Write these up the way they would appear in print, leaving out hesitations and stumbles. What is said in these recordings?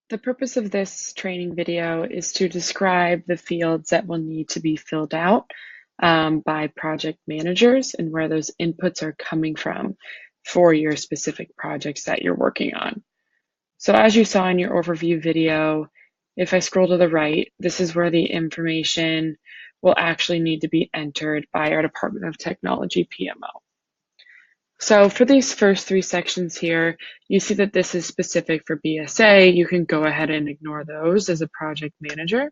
The purpose of this training video is to describe the fields that will need to be filled out by project managers and where those inputs are coming from for your specific projects that you're working on. So as you saw in your overview video, if I scroll to the right, this is where the information will actually need to be entered by our Department of Technology PMO. So for these first three sections here, you see that this is specific for BSA. You can go ahead and ignore those as a project manager.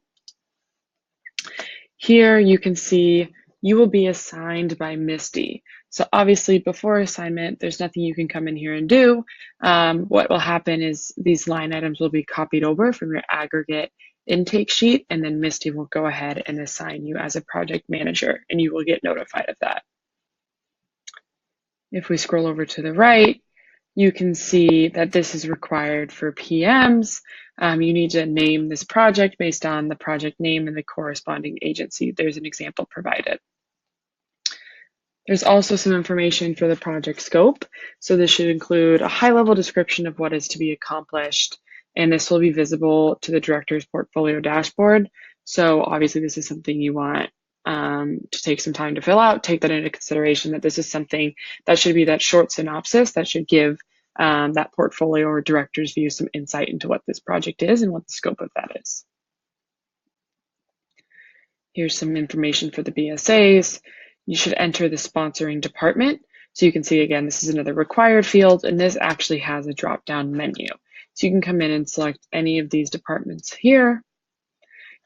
Here you can see you will be assigned by Misty. So obviously before assignment, there's nothing you can come in here and do. What will happen is these line items will be copied over from your aggregate intake sheet, and then Misty will go ahead and assign you as a project manager, and you will get notified of that. If we scroll over to the right, you can see that this is required for PMs. You need to name this project based on the project name and the corresponding agency. There's an example provided. There's also some information for the project scope. So this should include a high-level description of what is to be accomplished, and this will be visible to the director's portfolio dashboard. So obviously this is something you want to take some time to fill out. Take that into consideration, that this is something that should be that short synopsis that should give that portfolio or director's view some insight into what this project is and what the scope of that is. Here's some information for the BSAs. You should enter the sponsoring department. So you can see, again, this is another required field, and this actually has a drop-down menu. So you can come in and select any of these departments here.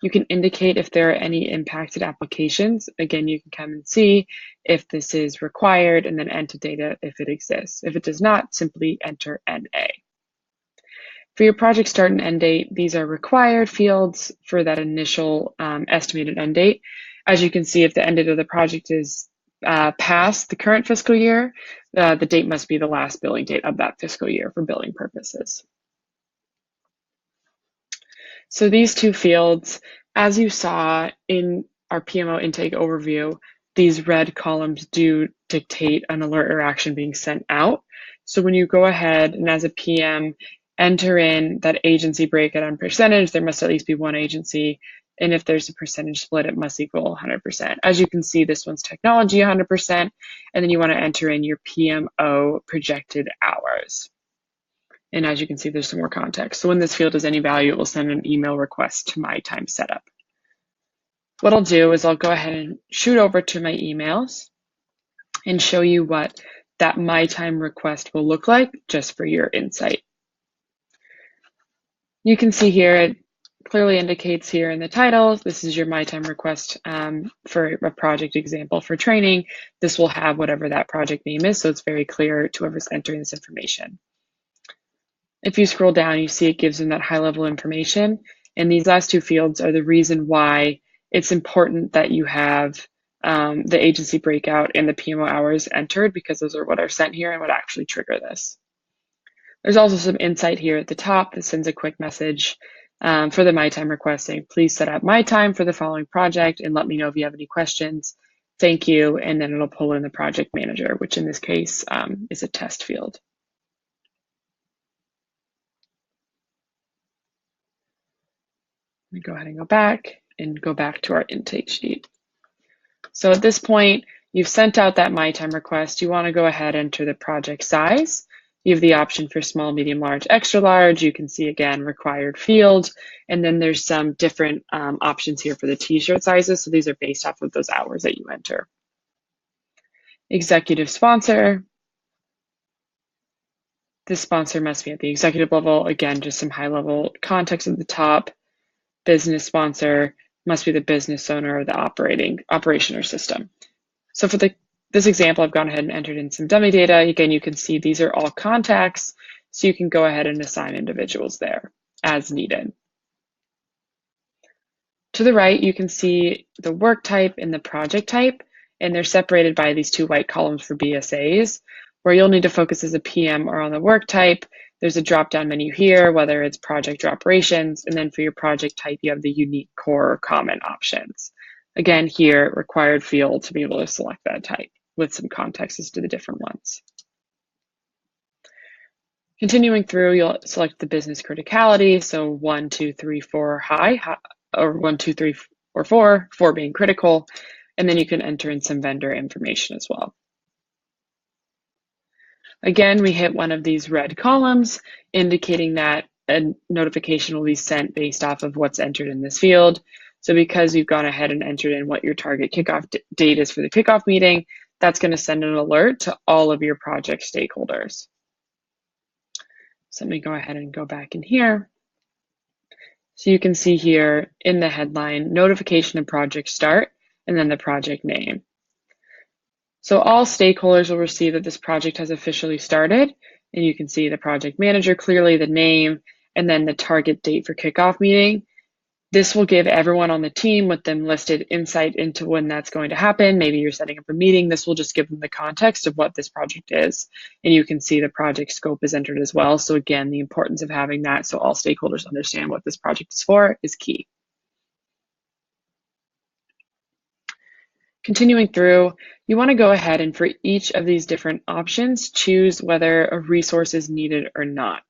You can indicate if there are any impacted applications. Again, you can come and see if this is required and then enter data if it exists. If it does not, simply enter NA. For your project start and end date, these are required fields for that initial estimated end date. As you can see, if the end date of the project is past the current fiscal year, the date must be the last billing date of that fiscal year for billing purposes. So these two fields, as you saw in our PMO intake overview, these red columns do dictate an alert or action being sent out. So when you go ahead and as a PM, enter in that agency breakout on percentage, there must at least be one agency. And if there's a percentage split, it must equal 100%. As you can see, this one's technology 100%, and then you want to enter in your PMO projected hours. And as you can see, there's some more context. So when this field is any value, it will send an email request to my time setup. What I'll do is I'll go ahead and shoot over to my emails and show you what that my time request will look like just for your insight. You can see here, it clearly indicates here in the title, this is your my time request for a project example for training. This will have whatever that project name is, so it's very clear to whoever's entering this information. If you scroll down, you see it gives them that high-level information. And these last two fields are the reason why it's important that you have the agency breakout and the PMO hours entered, because those are what are sent here and what actually trigger this. There's also some insight here at the top that sends a quick message for the my time request saying, please set up my time for the following project and let me know if you have any questions. Thank you. And then it'll pull in the project manager, which in this case is a test field. Let me go ahead and go back to our intake sheet. So at this point, you've sent out that my time request. You want to go ahead and enter the project size. You have the option for small, medium, large, extra large. You can see again, required field. And then there's some different options here for the t-shirt sizes. So these are based off of those hours that you enter. Executive sponsor. This sponsor must be at the executive level. Again, just some high level context at the top. Business sponsor must be the business owner of the operation or system. So for this example, I've gone ahead and entered in some dummy data. Again, you can see these are all contacts, so you can go ahead and assign individuals there as needed. To the right, you can see the work type and the project type, and they're separated by these two white columns for BSAs. Where you'll need to focus as a PM or on the work type, there's a drop-down menu here, whether it's project or operations, and then for your project type, you have the unique core or common options. Again, here, required field to be able to select that type with some context as to the different ones. Continuing through, you'll select the business criticality. So 1, 2, 3, 4 high, or 1, 2, 3, or 4, 4 being critical. And then you can enter in some vendor information as well. Again, we hit one of these red columns indicating that a notification will be sent based off of what's entered in this field. So because you've gone ahead and entered in what your target kickoff date is for the kickoff meeting, that's going to send an alert to all of your project stakeholders. So let me go ahead and go back in here. So you can see here in the headline, notification of project start, and then the project name. So all stakeholders will receive that this project has officially started, and you can see the project manager clearly, the name, and then the target date for kickoff meeting. This will give everyone on the team with them listed insight into when that's going to happen. Maybe you're setting up a meeting. This will just give them the context of what this project is. And you can see the project scope is entered as well. So again, the importance of having that so all stakeholders understand what this project is for is key. Continuing through, you want to go ahead and for each of these different options, choose whether a resource is needed or not.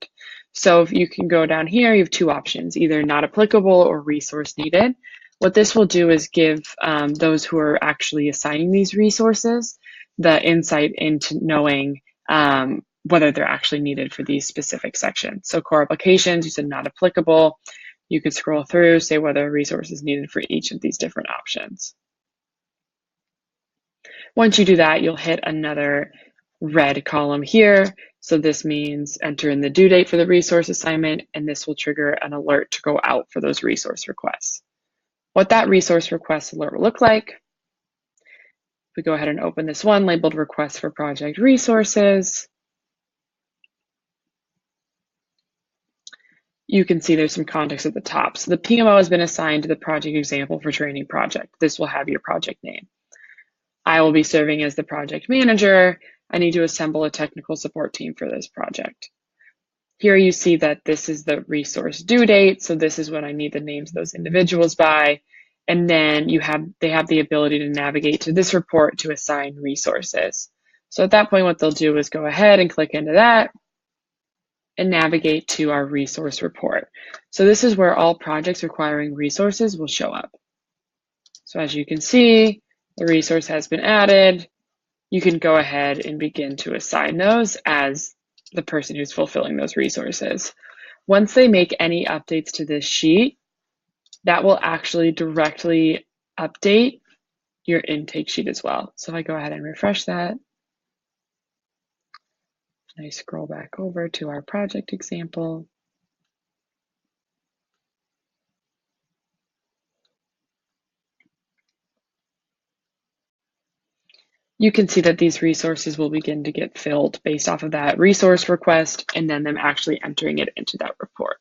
So if you can go down here, you have two options, either not applicable or resource needed. What this will do is give those who are actually assigning these resources the insight into knowing whether they're actually needed for these specific sections. So core applications, you said not applicable. You could scroll through, say whether a resource is needed for each of these different options. Once you do that, you'll hit another red column here. So this means enter in the due date for the resource assignment, and this will trigger an alert to go out for those resource requests. What that resource request alert will look like, if we go ahead and open this one labeled request for project resources, you can see there's some context at the top. So the PMO has been assigned to the project example for training project. This will have your project name. I will be serving as the project manager. I need to assemble a technical support team for this project. Here you see that this is the resource due date. So this is when I need the names of those individuals by. And then they have the ability to navigate to this report to assign resources. So at that point, what they'll do is go ahead and click into that and navigate to our resource report. So this is where all projects requiring resources will show up. So as you can see, the resource has been added. You can go ahead and begin to assign those as the person who's fulfilling those resources. Once they make any updates to this sheet, that will actually directly update your intake sheet as well. So if I go ahead and refresh that, and I scroll back over to our project example, you can see that these resources will begin to get filled based off of that resource request and then them actually entering it into that report.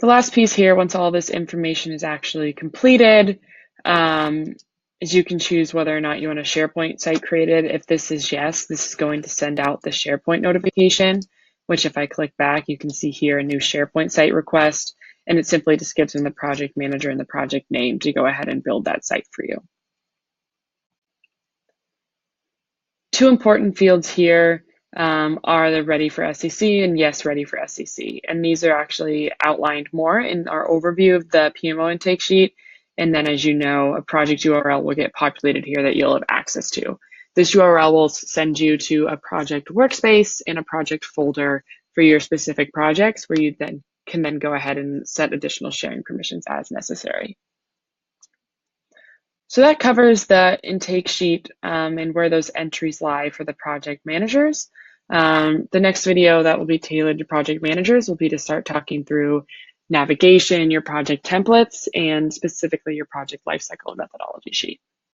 The last piece here, once all this information is actually completed, is you can choose whether or not you want a SharePoint site created. If this is yes, this is going to send out the SharePoint notification, which if I click back, you can see here a new SharePoint site request, and it simply just gives them the project manager and the project name to go ahead and build that site for you. Two important fields here are the ready for SEC and yes, ready for SEC. And these are actually outlined more in our overview of the PMO intake sheet. And then as you know, a project URL will get populated here that you'll have access to. This URL will send you to a project workspace and a project folder for your specific projects where you then can go ahead and set additional sharing permissions as necessary. So that covers the intake sheet and where those entries lie for the project managers. The next video that will be tailored to project managers will be to start talking through navigation, your project templates, and specifically your project lifecycle methodology sheet.